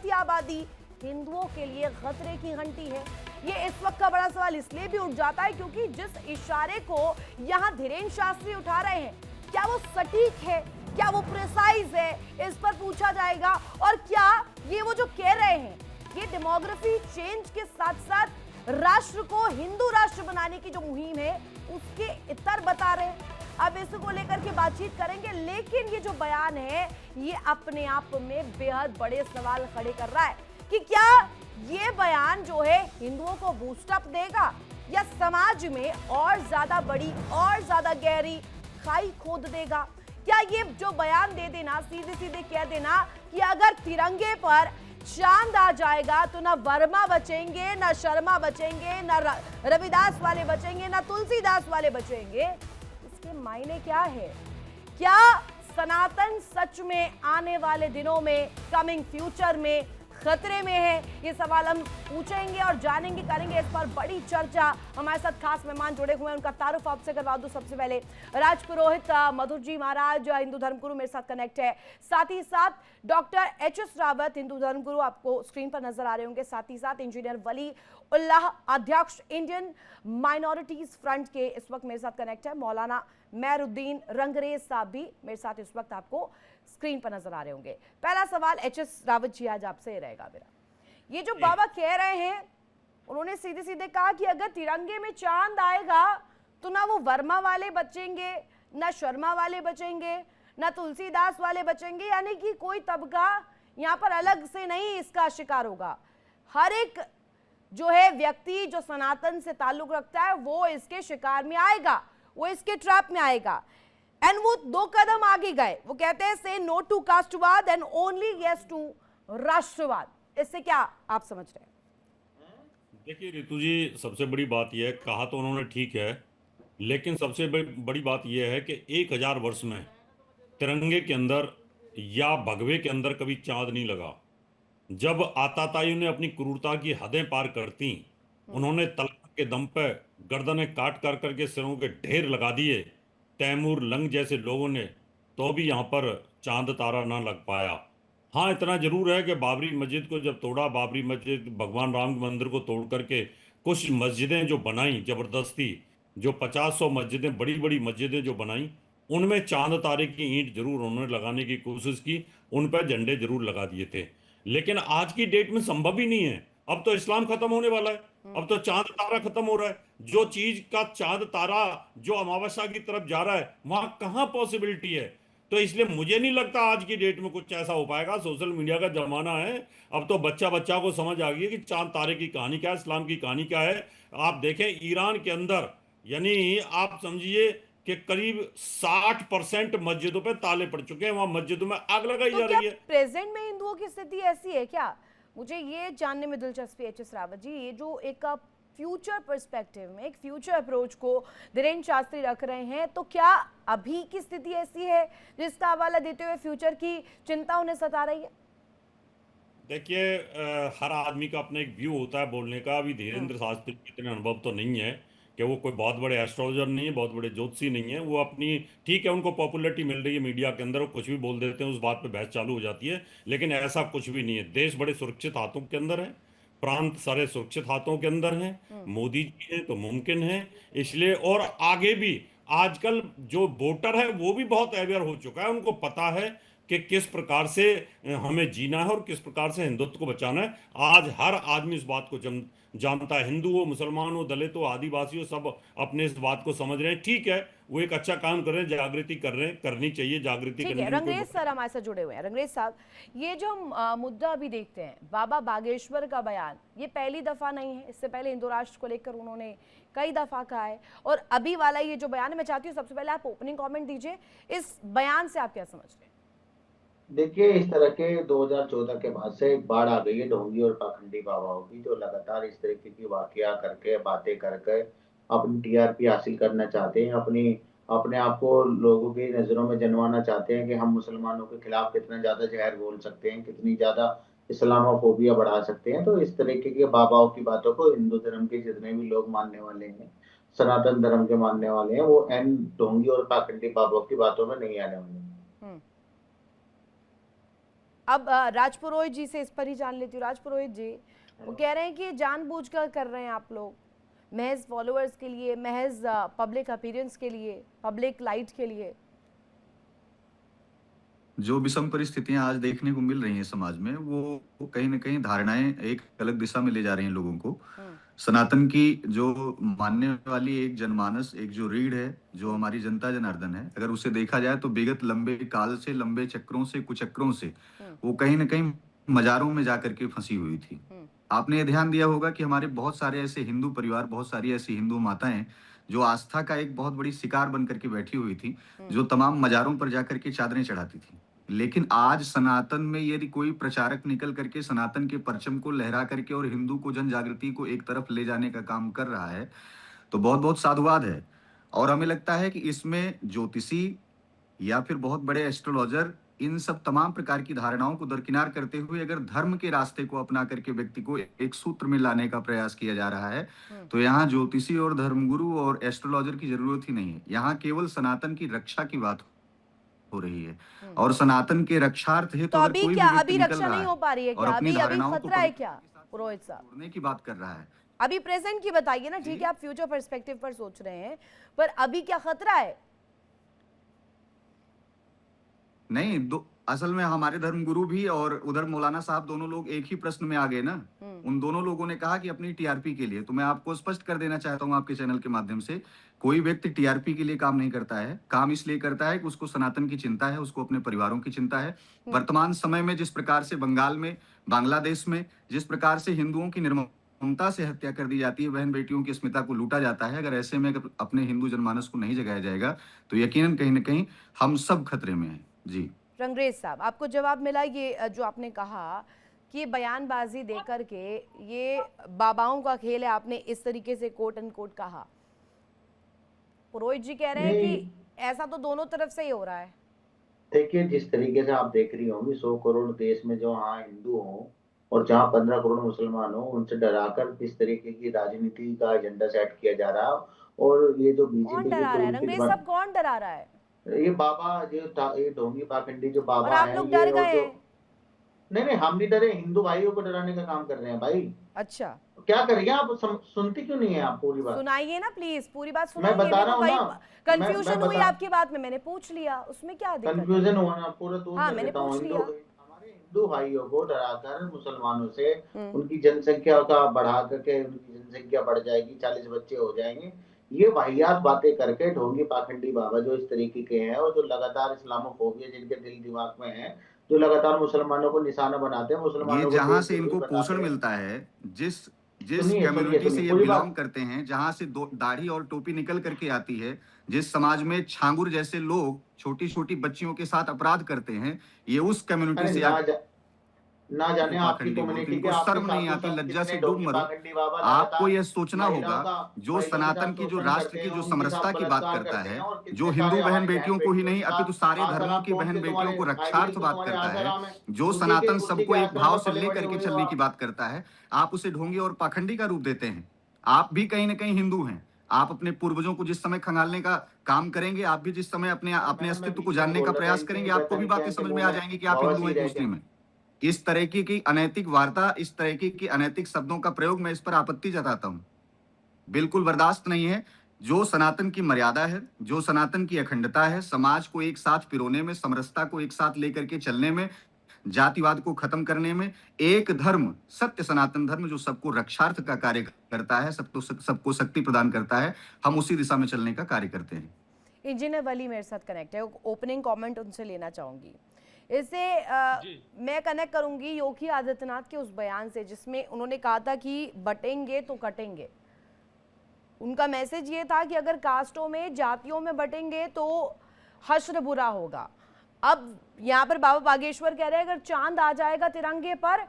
बढ़ती आबादी हिंदुओं के लिए खतरे की घंटी है। ये इस वक्त का बड़ा सवाल इसलिए भी उठ जाता है क्योंकि जिस इशारे को यहां धीरेन्द्र शास्त्री उठा रहे हैं, क्या वो सटीक है, क्या वो प्रिसाइज है, इस पर पूछा जाएगा। और क्या ये वो जो कह रहे हैं ये डेमोग्राफी चेंज के साथ साथ राष्ट्र को हिंदू राष्ट्र बनाने की जो मुहिम है उसके इतर बता रहे हैं। अब इसको लेकर के बातचीत करेंगे, लेकिन ये जो बयान है ये अपने आप में बेहद बड़े सवाल खड़े कर रहा है कि क्या ये बयान जो है हिंदुओं को बूस्टअप देगा या समाज में और ज्यादा बड़ी और ज्यादा गहरी खाई खोद देगा। क्या ये जो बयान दे देना, सीधे सीधे कह देना कि अगर तिरंगे पर चांद आ जाएगा तो ना वर्मा बचेंगे, ना शर्मा बचेंगे, ना रविदास वाले बचेंगे, ना तुलसीदास वाले बचेंगे, इसके मायने क्या है? क्या सनातन सच में आने वाले दिनों में, कमिंग फ्यूचर में खतरे में है? ये सवाल हम पूछेंगे और जानेंगे, करेंगे इस पर बड़ी चर्चा। हमारे साथ खास मेहमान जुड़े हुए हैं, उनका तारुफ आपसे करवा दूं। सबसे पहले राजपुरोहित मधुर जी महाराज, हिंदू धर्मगुरु, मेरे साथ कनेक्ट है। साथ ही साथ डॉक्टर एच.एस. रावत, हिंदू धर्मगुरु, आपको स्क्रीन पर नजर आ रहे होंगे। साथ ही साथ इंजीनियर वली उल्लाह, अध्यक्ष इंडियन माइनॉरिटीज फ्रंट के, इस वक्त मेरे साथ कनेक्ट है। मौलाना मेहरुद्दीन रंगरेज साहब भी मेरे साथ इस वक्त आपको स्क्रीन पर नजर आ रहे होंगे। पहला सवाल एच.एस. रावत जी आज आपसे रहेगा मेरा। ये जो बाबा कह रहे हैं, उन्होंने सीधे सीधे कहा कि अगर तिरंगे में चांद आएगा तो ना वो वर्मा वाले बचेंगे, ना शर्मा वाले बचेंगे, ना तुलसीदास वाले बचेंगे, यानी कि कोई तबका यहाँ पर अलग से नहीं इसका शिकार होगा। हर एक जो है व्यक्ति जो सनातन से ताल्लुक रखता है वो इसके शिकार में आएगा, वो इसके ट्रैप में आएगा। एंड वो दो कदम आगे गए, वो कहते हैं से नो टू कास्टवाद एंड ओनली यस टू राष्ट्रवाद। इससे क्या आप समझ रहे हैं? देखिए रितु जी, सबसे बड़ी बात यह है, कहा तो उन्होंने ठीक है, लेकिन सबसे बड़ी बात यह है कि 1000 वर्ष में तिरंगे के अंदर या भगवे के अंदर कभी चांद नहीं लगा। जब आताताइयों ने अपनी क्रूरता की हदें पार करती, उन्होंने तलवार के दम पे गर्दनें काट कर करके सिरों के ढेर लगा दिए तैमूर लंग जैसे लोगों ने, तो भी यहाँ पर चांद तारा ना लग पाया। हाँ, इतना जरूर है कि बाबरी मस्जिद को जब तोड़ा, बाबरी मस्जिद भगवान राम के मंदिर को तोड़ करके कुछ मस्जिदें जो बनाई जबरदस्ती, जो 50-100 मस्जिदें, बड़ी बड़ी मस्जिदें जो बनाई, उनमें चांद तारे की ईंट जरूर उन्होंने लगाने की कोशिश की, उन पर झंडे जरूर लगा दिए थे। लेकिन आज की डेट में संभव ही नहीं है। अब तो इस्लाम खत्म होने वाला है, अब तो चांद तारा खत्म हो रहा है। जो चीज का चांद तारा जो अमावस्या की तरफ जा रहा है, वहां कहाँ पॉसिबिलिटी है? तो इसलिए मुझे नहीं लगता आज की डेट में कुछ ऐसा हो पाएगा। सोशल मीडिया का जमाना है, अब तो बच्चा बच्चा को समझ आ गई है कि चांद तारे की कहानी क्या है, इस्लाम की कहानी क्या है। आप देखें ईरान के अंदर, यानी आप समझिए कि करीब 60% मस्जिदों पे ताले पड़ चुके हैं, वहां मस्जिदों में आग लगाई तो जा क्या रही है। प्रेजेंट में हिंदुओं की स्थिति ऐसी है क्या? मुझे ये जानने में दिलचस्पी है एच.एस. रावत जी, ये जो एक फ्यूचर पर्सपेक्टिव में, एक फ्यूचर अप्रोच को धीरेन्द्र शास्त्री रख रहे हैं, तो क्या अभी की स्थिति ऐसी है जिसका हवाला देते हुए फ्यूचर की चिंता उन्हें सता रही है? देखिए, हर आदमी का अपना एक व्यू होता है बोलने का। अभी हम्म। धीरेन्द्र शास्त्री को इतने अनुभव तो नहीं है कि वो कोई बहुत बड़े एस्ट्रोलॉजर नहीं है, बहुत बड़े ज्योतिषी नहीं है। वो अपनी, ठीक है, उनको पॉपुलैरिटी मिल रही है मीडिया के अंदर, वो कुछ भी बोल देते हैं, उस बात पे बहस चालू हो जाती है। लेकिन ऐसा कुछ भी नहीं है। देश बड़े सुरक्षित हाथों के अंदर है, प्रांत सारे सुरक्षित हाथों के अंदर हैं। मोदी जी हैं तो मुमकिन है। इसलिए और आगे भी आजकल जो वोटर है वो भी बहुत अवेयर हो चुका है, उनको पता है कि किस प्रकार से हमें जीना है और किस प्रकार से हिंदुत्व को बचाना है। आज हर आदमी इस बात को जानता है, हिंदू हो, मुसलमान हो, दलित हो, आदिवासी हो, सब अपने इस बात को समझ रहे हैं। ठीक है, वो एक अच्छा काम कर रहे हैं, जागृति कर रहे हैं, करनी चाहिए, जागृति ठीक करने है, में कोई रंगरेज सर हमारे साथ जुड़े हुए हैं। रंगरेज साहब, ये जो हम मुद्दा अभी देखते हैं, बाबा बागेश्वर का बयान, ये पहली दफा नहीं है। इससे पहले हिंदू राष्ट्र को लेकर उन्होंने कई दफा कहा है, और अभी वाला ये जो बयान है, मैं चाहती हूँ सबसे पहले आप ओपनिंग कमेंट दीजिए, इस बयान से आप क्या समझ रहे हैं? देखिए, इस तरह के 2014 के बाद से एक बाढ़ आ गई है ढोंगी और पाखंडी बाबाओं की, जो लगातार इस तरीके की वाकया करके, बातें करके अपनी टीआरपी हासिल करना चाहते हैं, अपने आप को लोगों की नज़रों में जनवाना चाहते हैं कि हम मुसलमानों के खिलाफ कितना ज़्यादा ज़हर घोल सकते हैं, कितनी ज़्यादा इस्लामोफोबिया बढ़ा सकते हैं। तो इस तरीके के बाबाओं की बातों को हिंदू धर्म के जितने भी लोग मानने वाले हैं, सनातन धर्म के मानने वाले हैं, वो इन ढोंगी और पाखंडी बाबाओं की बातों में नहीं आने वाले हैं। हम्म। अब राजपुरोहित जी से इस पर ही जान लेती हूँ। राजपुरोहित जी, वो कह रहे हैं कि जानबूझकर कर रहे हैं आप लोग, महज फॉलोअर्स के लिए, महज पब्लिक अपीयरेंस के लिए, पब्लिक लाइट के लिए। जो विषम परिस्थितियां आज देखने को मिल रही हैं समाज में, वो कहीं ना कहीं धारणाएं एक अलग दिशा में ले जा रही हैं लोगों को। सनातन की जो मानने वाली एक जनमानस, एक जो रीढ़ है, जो हमारी जनता जनार्दन है, अगर उसे देखा जाए तो विगत लंबे काल से, लंबे चक्रों से, कुचक्रों से वो कहीं ना कहीं मजारों में जाकर के फंसी हुई थी। आपने ये ध्यान दिया होगा कि हमारे बहुत सारे ऐसे हिंदू परिवार, बहुत सारी ऐसी हिंदू माताएं जो आस्था का एक बहुत बड़ी शिकार बन करके बैठी हुई थी, जो तमाम मजारों पर जाकर के चादरें चढ़ाती थी। लेकिन आज सनातन में यदि कोई प्रचारक निकल करके सनातन के परचम को लहरा करके और हिंदू को जन जागृति को एक तरफ ले जाने का काम कर रहा है, तो बहुत बहुत साधुवाद है। और हमें लगता है कि इसमें ज्योतिषी या फिर बहुत बड़े एस्ट्रोलॉजर इन सब तमाम प्रकार की धारणाओं को दरकिनार करते हुए अगर धर्म के रास्ते को अपना करके व्यक्ति को एक सूत्र में लाने का प्रयास किया जा रहा है, तो यहाँ ज्योतिषी और धर्मगुरु और एस्ट्रोलॉजर की जरूरत ही नहीं है। यहाँ केवल सनातन की रक्षा की बात हो रही है, और सनातन के रक्षार्थ है तो अगर अभी कोई क्या भी व्यक्ति अभी निकल रक्षा रहा नहीं हो पा रही है और क्या? अपनी अभी धारणाओं को खतरा है क्या पुरोहित साहब? तोड़ने की बात कर रहा है, अभी प्रेजेंट की बताइए ना। ठीक है, आप फ्यूचर पर्सपेक्टिव पर सोच रहे हैं, पर अभी क्या खतरा है? नहीं, असल में हमारे धर्मगुरु भी और उधर मौलाना साहब दोनों लोग एक ही प्रश्न में आ गए ना। उन दोनों लोगों ने कहा कि अपनी टीआरपी के लिए। तो मैं आपको स्पष्ट कर देना चाहता हूं आपके चैनल के माध्यम से, कोई व्यक्ति टीआरपी के लिए काम नहीं करता है। काम इसलिए करता है कि उसको सनातन की चिंता है, उसको अपने परिवारों की चिंता है। वर्तमान समय में जिस प्रकार से बंगाल में, बांग्लादेश में जिस प्रकार से हिंदुओं की निर्ममता से हत्या कर दी जाती है, बहन बेटियों की अस्मिता को लूटा जाता है, अगर ऐसे में अपने हिंदू जनमानस को नहीं जगाया जाएगा तो यकीनन कहीं ना कहीं हम सब खतरे में हैं। जी रंगरेज साहब, आपको जवाब मिला ये जो आपने कहा कि बयानबाजी देकर के ये बाबाओं का खेल है, आपने इस तरीके से कोट एंड कोट कहा। पुरोहित जी कह रहे हैं कि ऐसा तो दोनों तरफ से ही हो रहा है। देखिए, जिस तरीके से आप देख रही होंगी 100 करोड़ देश में जो हाँ हिंदू हो और जहाँ 15 करोड़ मुसलमान हो, उनसे डराकर किस तरीके की राजनीति का एजेंडा सेट किया जा रहा है। और ये जो कौन बीजेपी डरा रहा है रंगरेज साहब? कौन डरा रहा है? ये बाबा ये ढोंगी पाखंडी जो और बाबा आप है, लोग डर ये गए? नहीं, हम नहीं डरे, हिंदू भाइयों को डराने का काम कर रहे हैं भाई। अच्छा, क्या करेंगे आप? सुनती क्यों नहीं है आप पूरी बात? सुनाइए ना प्लीज, पूरी बात मैं सुनाइए। बता रहा हूँ ना, कंफ्यूजन हुई आपकी बात में, मैंने पूछ लिया, उसमें क्या दिक्कत है? कंफ्यूजन हुआ ना, पूरा दूर हाँ, कर मैंने देता हूँ। पूछ लिया। हमारे हिंदू भाइयों को डराकर मुसलमानों से उनकी जनसंख्या का बढ़ा करके उनकी जनसंख्या बढ़ जाएगी, 40 बच्चे हो जाएंगे, ये वाहियात बातें करके ढोंगी पाखंडी बाबा जो इस तरीके के हैं और जो लगातार इस्लामोफोबिया जिनके दिल दिमाग में है, जो लगातार मुसलमानों को निशाना बनाते हैं, ये मुसलमानों को जहां से इनको पोषण मिलता है, जिस जिस कम्युनिटी से ये बिलोंग करते हैं, जहां से दाढ़ी और टोपी निकल करके आती है, जिस समाज में छांगुर जैसे लोग छोटी छोटी बच्चियों के साथ अपराध करते हैं, ये उस कम्युनिटी से ना जाने आपकी कम्युनिटी के शर्म नहीं आती, लज्जा से डूब मरो। आपको यह सोचना होगा, जो सनातन की, जो राष्ट्र की, जो समरसता की बात करता है, जो हिंदू बहन बेटियों को ही नहीं अपितु सारे धर्मों की बहन बेटियों को रक्षार्थ बात करता है, जो सनातन सबको एक भाव से लेकर के चलने की बात करता है, आप उसे ढोंगी और पाखंडी का रूप देते हैं। आप भी कहीं ना कहीं हिंदू हैं। आप अपने पूर्वजों को जिस समय खंगालने का काम करेंगे, आप भी जिस समय अपने अस्तित्व को जानने का प्रयास करेंगे, आपको भी बातें समझ में आ जाएंगी कि आप हिंदू हैं, मुस्लिम हैं। इस तरह की अनैतिक वार्ता, इस तरह की अनैतिक शब्दों का प्रयोग, मैं इस पर आपत्ति जताता हूं। बिल्कुल बर्दाश्त नहीं है। जो सनातन की मर्यादा है, जो सनातन की अखंडता है, समाज को एक साथ पिरोने में, समरसता को एक साथ लेकर के चलने में, जातिवाद को खत्म करने में, एक धर्म, सत्य सनातन धर्म जो सबको रक्षार्थ का कार्य करता है, सबको शक्ति प्रदान करता है, हम उसी दिशा में चलने का कार्य करते हैं। इंजीनियर वली मेरे साथ कनेक्ट है, ओपनिंग कमेंट उनसे लेना चाहूंगी। इससे मैं कनेक्ट करूंगी योगी आदित्यनाथ के उस बयान से जिसमें उन्होंने कहा था कि बटेंगे तो कटेंगे। उनका मैसेज ये था कि अगर कास्टों में, जातियों में बटेंगे तो हश्र बुरा होगा। अब यहाँ पर बाबा बागेश्वर कह रहे हैं अगर चांद आ जाएगा तिरंगे पर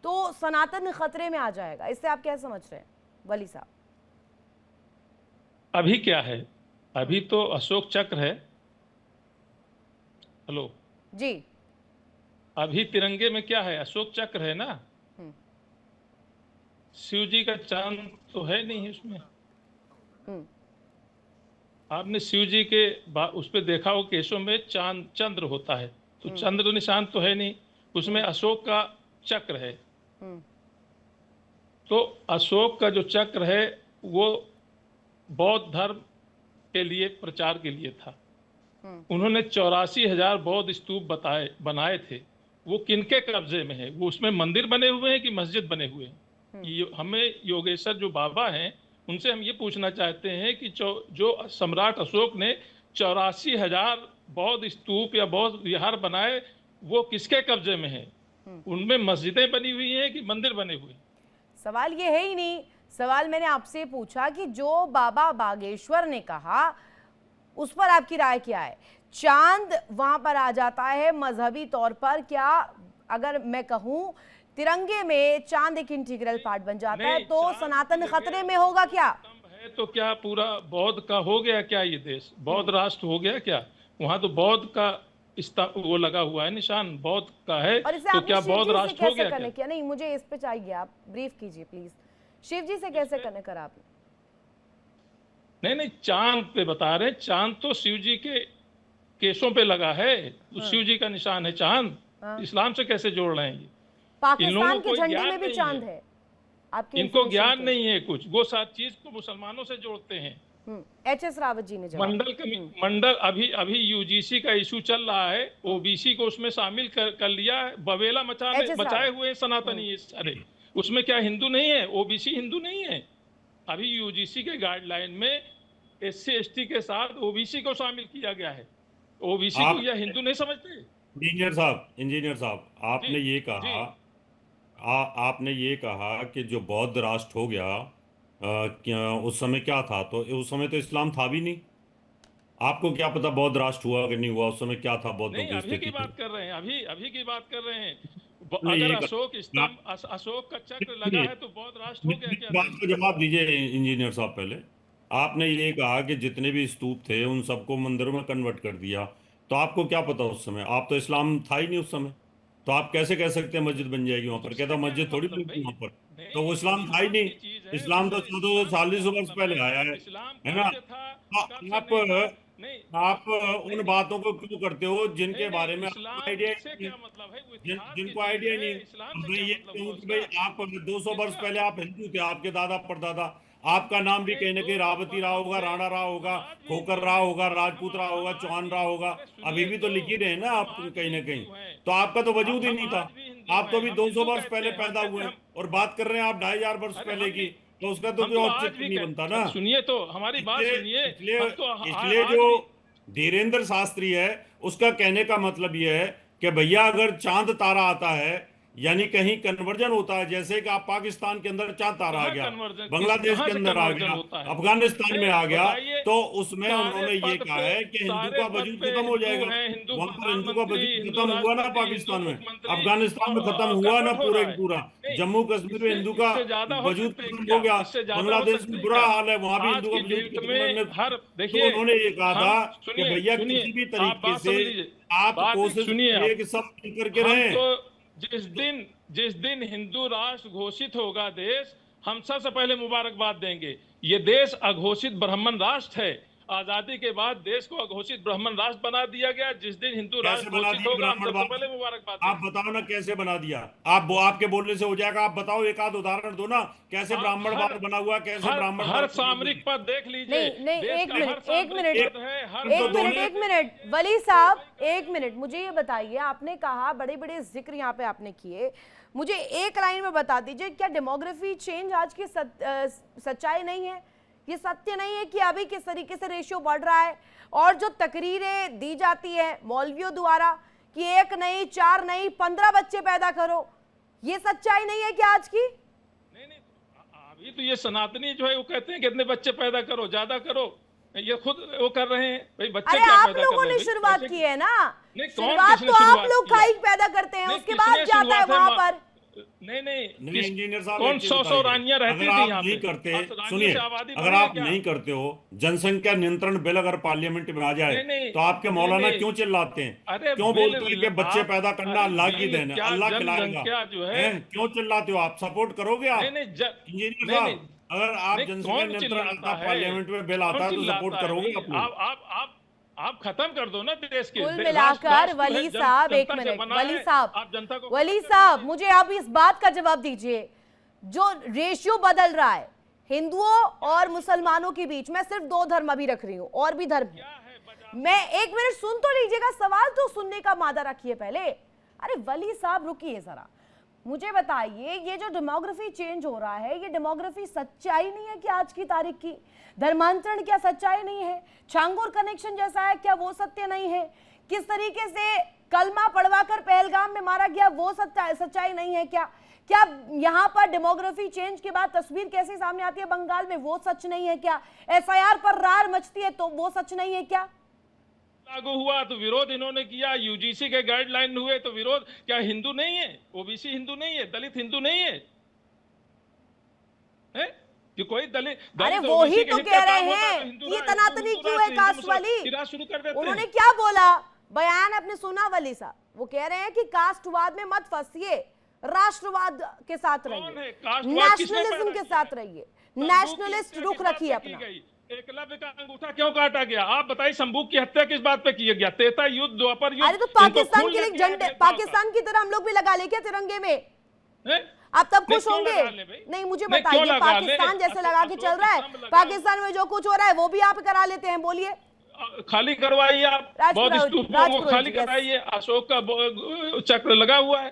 तो सनातन खतरे में आ जाएगा। इससे आप क्या समझ रहे हैं वली साहब? अभी क्या है, अभी तो अशोक चक्र है। हेलो जी, अभी तिरंगे में क्या है? अशोक चक्र है ना। शिव जी का चांद तो है नहीं उसमें। आपने शिव जी के उस पे देखा हो केशों में चांद, चंद्र होता है, तो चंद्र निशान तो है नहीं। उसमें अशोक का चक्र है। हम्म, तो अशोक का जो चक्र है वो बौद्ध धर्म के लिए प्रचार के लिए था। उन्होंने 84,000 बौद्ध स्तूप बनाए थे। वो किनके कब्जे में है? वो उसमें मंदिर बने हुए हैं कि मस्जिद बने हुए हैं? हमें योगेश्वर जो बाबा हैं उनसे हम ये पूछना चाहते हैं कि जो सम्राट अशोक ने 84,000 बौद्ध स्तूप या बौद्ध विहार बनाए, वो किसके कब्जे में है? उनमें मस्जिदें बनी हुई हैं कि मंदिर बने हुए हैं? सवाल ये है ही नहीं। सवाल मैंने आपसे पूछा कि जो बाबा बागेश्वर ने कहा उस पर आपकी राय क्या है? चांद वहां पर आ जाता है मजहबी तौर पर, क्या अगर मैं कहूं तिरंगे में चांद एक इंटीग्रल पार्ट बन जाता है तो सनातन खतरे में होगा क्या? है तो क्या पूरा बौद्ध का हो गया क्या? ये देश बौद्ध राष्ट्र हो गया क्या? वहां तो बौद्ध का वो लगा हुआ है, निशान बौद्ध का है। और इसे तो क्या बौद्ध राष्ट्र हो गया क्या? नहीं, मुझे इस पे चाहिए, आप ब्रीफ कीजिए प्लीज। शिव जी से कैसे कनेक्ट करा आपने? नहीं, चांद पे बता रहे हैं। चांद तो शिव जी के केसों पे लगा है, तो शिव जी का निशान है चांद। इस्लाम से कैसे जोड़ रहे हैं ये? पाकिस्तान के झंडे में भी चांद है। आपके इनको ज्ञान नहीं है कुछ, वो सारी चीज को मुसलमानों से जोड़ते हैं। एच.एस. रावत जी ने जवाब। मंडल अभी यूजीसी का इशू चल रहा है, ओबीसी को उसमें शामिल कर लिया है। बवेला बचाए हुए सनातनी अरे उसमें क्या हिंदू नहीं है? ओबीसी हिंदू नहीं है? अभी यूजीसी के गाइडलाइन में SC ST के साथ ओबीसी को शामिल किया गया है। ओबीसी को या हिंदू नहीं समझते? इंजीनियर साहब, आपने ये कहा आपने ये कहा कि जो बौद्ध राष्ट्र हो गया, उस समय क्या था? तो उस समय तो इस्लाम था भी नहीं। आपको क्या पता बौद्ध राष्ट्र हुआ कि नहीं हुआ? उस समय क्या था बौद्धों की अभी की स्थिति? बात कर रहे हैं, अभी की बात कर रहे हैं। नहीं, अगर अशोक का चक्र लगा है तो बौद्ध राष्ट्र हो गया क्या? बात का जवाब दीजिए इंजीनियर साहब। पहले आपने ये कहा कि जितने भी स्तूप थे उन सबको मंदिरों में कन्वर्ट कर दिया, तो आपको क्या पता उस समय? आप तो इस्लाम था ही नहीं उस समय, तो आप कैसे कह सकते हैं मस्जिद बन जाएगी वहां पर? कहता मस्जिद थोड़ी बनती वहां पर, तो वो इस्लाम था ही नहीं। इस्लाम तो 40 वर्ष पहले आया है ना? आप उन बातों को क्यों करते हो जिनके बारे में आइडिया, जिनको आइडिया नहीं? मैं ये कहूँ कि भाई आप 200 वर्ष पहले आप हिंदू थे, आपके दादा परदादा, आपका नाम भी कहीं ना कहीं रावती रहा होगा, राणा रहा होगा, खोकर रहा होगा, राजपूत रहा होगा, चौहान रहा होगा। अभी भी तो लिख ही रहे हैं ना आप कहीं ना कहीं। तो आपका तो वजूद ही नहीं था। आप तो अभी 200 वर्ष पहले पैदा हुए हैं और बात कर रहे हैं आप 2,500 वर्ष पहले की, तो उसका तो कोई औचित्य नहीं बनता ना। सुनिए तो हमारी बात सुनिए। इसलिए जो धीरेन्द्र शास्त्री है उसका कहने का मतलब यह है कि भैया अगर चांद तारा आता है यानी कहीं कन्वर्जन होता है, जैसे कि आप पाकिस्तान के अंदर चांद तारा आ गया, बांग्लादेश के अंदर आ गया, अफगानिस्तान में आ गया, तो उसमें उन्होंने ये कहा है कि हिंदू का वजूद खत्म हो जाएगा। वहां पर हिंदू का वजूद खत्म हुआ ना पाकिस्तान में, अफगानिस्तान में खत्म हुआ ना पूरे पूरा, जम्मू कश्मीर में हिंदू का वजूद खत्म हो गया, बांग्लादेश में बुरा हाल है, वहां भी हिंदू का वजूद खत्म। तो उन्होंने ये कहा था कि भैया किसी भी तरीके से आप कोशिश करिए कि सब मिल करके रहें। जिस दिन हिंदू राष्ट्र घोषित होगा देश, हम सबसे पहले मुबारकबाद देंगे। ये देश अघोषित ब्राह्मण राष्ट्र है। आजादी के बाद देश को अघोषित ब्राह्मण राष्ट्र बना दिया गया। जिस दिन हिंदू राष्ट्र घोषित होगा हम सबसे पहले मुबारकबाद। आप बताओ ना कैसे बना दिया? आपके बोलने से हो जाएगा? आप बताओ, एक आध उदाहरण दो ना, कैसे ब्राह्मणवाद बना हुआ, कैसे ब्राह्मण? हर सामरिक पद देख लीजिए। नहीं, एक मिनट वली साहब, एक मिनट मुझे ये बताइए, आपने कहा बड़े बड़े जिक्र यहाँ पे आपने किए, मुझे एक लाइन में बता दीजिए, क्या डेमोग्राफी चेंज आज की सच्चाई नहीं है? ये सत्य नहीं है कि अभी किस तरीके से रेशियो बढ़ रहा है? और जो तकरीरें दी जाती है मौलवियों द्वारा कि 1 नहीं 4 नहीं 15 बच्चे पैदा करो, ये सच्चाई नहीं है क्या आज की? नहीं, अभी तो ये सनातनी जो है वो कहते हैं कितने बच्चे पैदा करो, ज्यादा करो, ये खुद वो कर रहे हैं। भाई बच्चे अरे क्या आप पैदा लोगों कर रहे ने हैं? शुरुआत की है ना, शुरुआत तो आप लोग खाई पैदा करते हैं, उसके बाद जाता है वहां पर। नहीं इंजीनियर साहब, कौन 100 रानियां रहती थी यहाँ पे? नहीं करते, सुनिए, अगर आप नहीं करते हो, जनसंख्या नियंत्रण बिल अगर पार्लियामेंट में आ जाए तो आपके मौलाना क्यों चिल्लाते हैं? क्यों बोलते हैं कि बच्चे पैदा करना अल्लाह की देन है, अल्लाह खिलाएगा? क्यों चिल्लाते हो? आप सपोर्ट करोगे? आप इंजीनियर साहब, अगर आप जनसंख्या नियंत्रण आता पार्लियामेंट में बिल आता है तो सपोर्ट करोगे? आप खत्म कर दो ना देश के। कुल मिलाकर वली साहब, एक मिनट वली साहब, आप जनता को वली साहब मुझे आप इस बात का जवाब दीजिए, जो रेशियो बदल रहा है हिंदुओं और मुसलमानों के बीच, मैं सिर्फ 2 धर्म अभी रख रही हूँ, और भी धर्म है, मैं 1 मिनट सुन तो लीजिएगा, सवाल तो सुनने का मादा रखिए पहले। अरे वली साहब रुकिए जरा, मुझे बताइए ये जो डेमोग्राफी चेंज हो रहा है, ये डेमोग्राफी सच्चाई नहीं है कि आज की तारीख की? धर्मांतरण क्या सच्चाई नहीं है? छांगुर कनेक्शन जैसा है क्या वो सत्य नहीं है? किस तरीके से कलमा पढ़वाकर पहलगाम में मारा गया वो सच्चाई नहीं है क्या? क्या यहाँ पर डेमोग्राफी चेंज के बाद तस्वीर कैसे सामने आती है बंगाल में वो सच नहीं है क्या? एफआईआर पर रार मचती है तो वो सच नहीं है क्या? लागू हुआ तो विरोध इन्होंने किया, यूजीसी के गाइडलाइन हुए तो विरोध, क्या हिंदू नहीं है? ओबीसी हिंदू नहीं है? दलित हिंदू नहीं है? कि कोई दलित अरे वो ही तो कह रहे हैं कि ये तनातनी क्यों है कास्ट वाली? उन्होंने क्या बोला बयान आपने सुना वली साहब? वो कह रहे हैं कि कास्टवाद में मत फंसिए, राष्ट्रवाद के साथ रहिए, नेशनलिज्म के साथ रहिए, नेशनलिस्ट रुख रखिए अपना। एकलव्य का अंगूठा क्यों काटा गया? आप बताइए, संबूक की हत्या किस बात पे की गया? त्रेता युद्ध, द्वापर युद्ध। अरे तो पाकिस्तान के लिए झंडे, पाकिस्तान की तरह हम लोग भी लगा ले क्या तिरंगे में? आप तब खुश होंगे? नहीं मुझे बताइए, पाकिस्तान जैसे लगा के चल रहा है, पाकिस्तान में जो कुछ हो रहा है वो भी आप करा लेते हैं, बोलिए। खाली करवाइए, आप बौद्ध स्तूपों को खाली कराइए, अशोक का चक्र लगा हुआ है,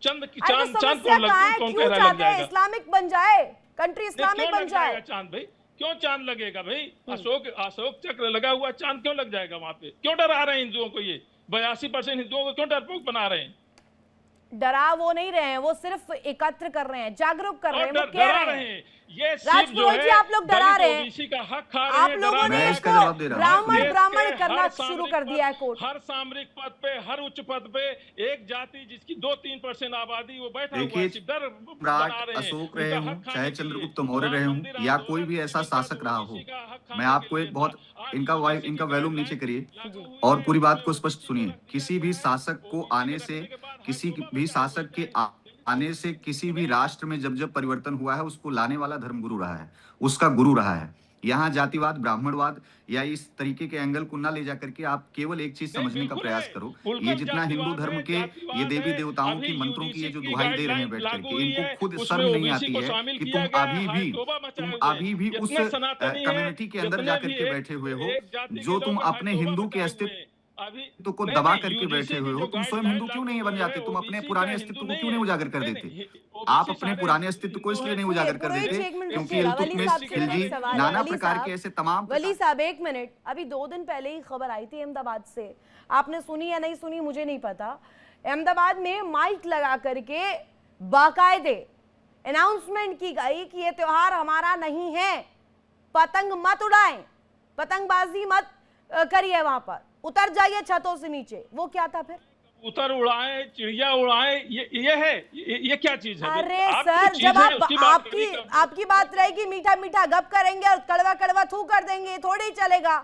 चांद कौन कह रहा है? इस्लामिक बन जाए, कंट्री इस्लामिक बन जाए। चांद भाई क्यों चांद लगेगा भाई? अशोक चक्र लगा हुआ, चांद क्यों लग जाएगा वहां पे? क्यों डरा रहे हैं हिंदुओं को? ये 82% हिंदुओं को क्यों डरपोक बना रहे हैं? डरा वो नहीं रहे हैं, वो सिर्फ एकत्र कर रहे हैं, जागरूक कर रहे हैं, वो कह रहे हैं। ये राजपुरोहित जी आप लोग डरा रहे हैं, का हक खा रहे हैं। आप लोगों ने इसको ब्राह्मण करना शुरू कर दिया है। कोर्ट हर सामरिक पद पे, हर उच्च पद पे एक जाति जिसकी 2-3% आबादी वो बैठा हुआ है, डर बना रहे हैं। अशोक रहे हूँ, चाहे चंद्रगुप्त मौर्य रहे हूँ, या कोई भी ऐसा शासक रहा हो, मैं आपको एक बहुत इनका वॉल्यूम नीचे करिए और पूरी बात को स्पष्ट सुनिए। किसी भी शासक को आने से, किसी भी शासक के आने से किसी भी राष्ट्र में जब जब परिवर्तन हुआ है, उसको लाने वाला धर्मगुरु रहा है, उसका गुरु रहा है। यहाँ जातिवाद, ब्राह्मणवाद या इस तरीके के एंगल को ना ले जाकर के आप केवल एक चीज समझने का प्रयास करो, ये जितना हिंदू धर्म के ये देवी देवताओं की मंत्रों की ये जो दुहाई दे रहे हैं बैठ करके, इनको खुद शर्म नहीं आती है कि तुम अभी भी उस कम्युनिटी के अंदर जाकर के बैठे हुए हो, जो तुम अपने हिंदू के अस्तित्व तो को दबा करके बैठे हुए हो। तुम स्वयं हिंदू क्यों नहीं बन जाते? तुम अपने पुराने अस्तित्व को क्यों नहीं उजागर कर देते? आप अपने पुराने अस्तित्व को इसलिए नहीं उजागर कर देते क्योंकि इल्तुतमिश, खिलजी, नाना प्रकार के ऐसे तमाम। वली साहब एक मिनट, अभी 2 दिन पहले ही खबर आई थी अहमदाबाद से, आपने सुनी या नहीं सुनी मुझे नहीं पता। अहमदाबाद में माइक लगा करके बाकायदे अनाउंसमेंट की गई कि ये त्योहार हमारा नहीं है, पतंग मत उड़ाएं, पतंगबाजी मत करिए, वहां पर उतर जाइए छतों से नीचे। वो क्या था फिर? उतर उड़ाए, चिड़िया उड़ाए, ये है, ये क्या चीज है? अरे सर, जब आपकी बात रहेगी, मीठा मीठा गप करेंगे और कड़वा कड़वा थू कर देंगे, थोड़ी ही चलेगा।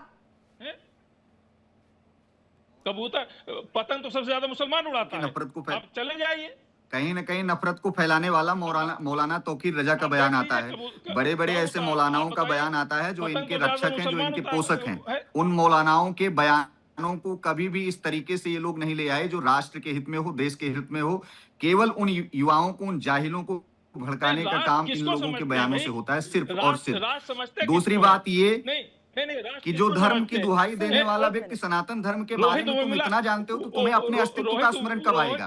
कबूतर, पतंग तो सबसे ज्यादा मुसलमान उड़ाता है। नफरत को आप चले जाइए। कहीं न कहीं नफरत को फैलाने वाला मौलाना तौकीर रजा का बयान आता है, बड़े बड़े ऐसे मौलानाओं का बयान आता है जो इनके रक्षक हैं, जो इनके पोषक हैं। उन मौलानाओं के बयानों को कभी भी इस तरीके से ये लोग नहीं ले आए जो राष्ट्र के हित में हो, देश के हित में हो। केवल उन युवाओं को, उन जाहिलों को भड़काने का काम इन लोगों के बयानों से होता है, सिर्फ और सिर्फ। दूसरी बात ये कि जो धर्म की दुहाई देने वाला व्यक्ति सनातन धर्म के बारे में तुम इतना जानते हो, तो तुम्हें अपने अस्तित्व का स्मरण कब आएगा?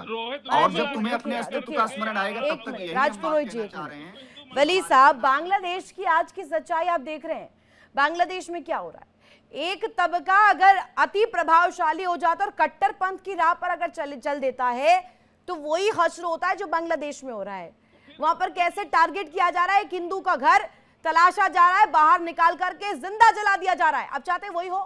और जब तुम्हें अपने अस्तित्व का स्मरण आएगा तब तक यही राजपुरोहित जी वली साहब, बांग्लादेश की आज की सच्चाई आप देख रहे हैं। बांग्लादेश में क्या हो रहा है? एक तबका अगर अति प्रभावशाली हो जाता है और कट्टरपंथ की राह पर अगर चल देता है, तो वही हश्र होता है जो बांग्लादेश में हो रहा है। वहां पर कैसे टारगेट किया जा रहा है, एक हिंदू का घर तलाशा जा रहा है, बाहर निकाल करके जिंदा जला दिया जा रहा है। आप चाहते हैं वही हो?